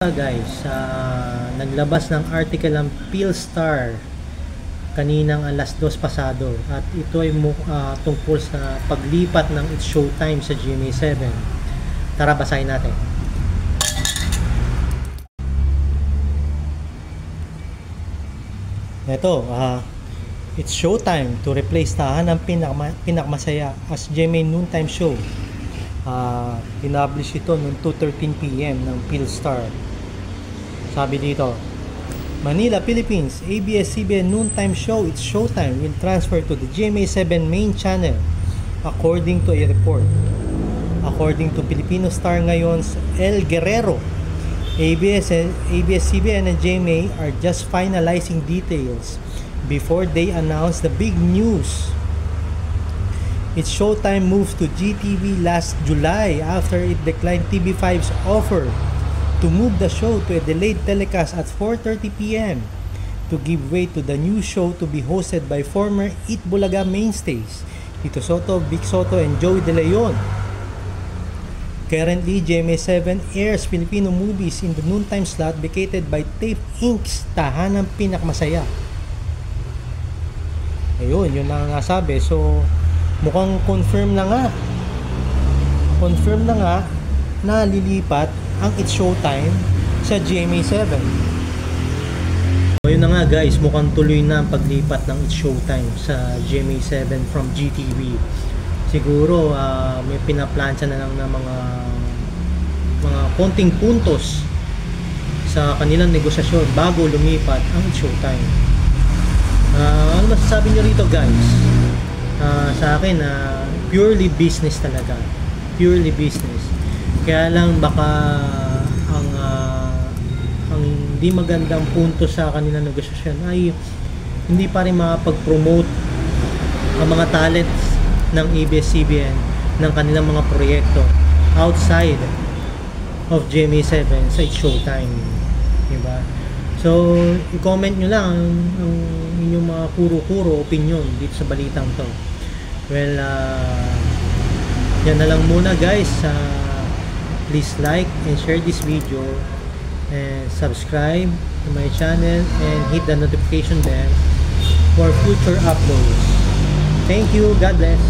Guys, naglabas ng article ang Philstar kaninang alas 2 pasado at ito ay tungkol sa paglipat ng It's Showtime sa GMA7. Tara, basahin natin. Ito, It's Showtime to replace tahanang pinakmasaya as GMA noontime show. Pinablish ito noong 2:13 PM ng Philstar. Sabi dito, Manila, Philippines, ABS-CBN noontime show It's Showtime will transfer to the GMA7 main channel according to a report. According to Filipino Star ngayon's El Guerrero, ABS-CBN and GMA are just finalizing details before they announce the big news. It's Showtime moved to GTV last July after it declined TV5's offer to move the show to a delayed telecast at 4:30 PM to give way to the new show to be hosted by former Eat Bulaga mainstays Tito Soto, Vic Soto, and Joey De Leon. Currently, GMA7 airs Filipino movies in the noontime slot vacated by Tape Inc.'s Tahanang Pinakmasaya. Ayun, yun na nga sabi. So, mukhang confirm na nga. Confirm na nga na lilipat ang It's Showtime sa GMA7. So, yun na nga guys, mukhang tuloy na ang paglipat ng It's Showtime sa GMA7 from GTV. Siguro may pinaplansya na lang ng mga konting puntos sa kanilang negosasyon bago lumipat ang It's Showtime. Ano masasabi nyo rito guys? Sa akin, purely business talaga. Purely business. Kaya lang baka ang hindi magandang punto sa kanilang negosasyon ay hindi pa rin makapag-promote ang mga talents ng ABS-CBN ng kanilang mga proyekto outside of GMA7 sa It's Showtime, diba? So, i-comment nyo lang ang inyong mga kuro-kuro opinion dito sa balitang to. Well, yan na lang muna guys. Please like and share this video and subscribe to my channel and hit the notification bell for future uploads. Thank you. God bless.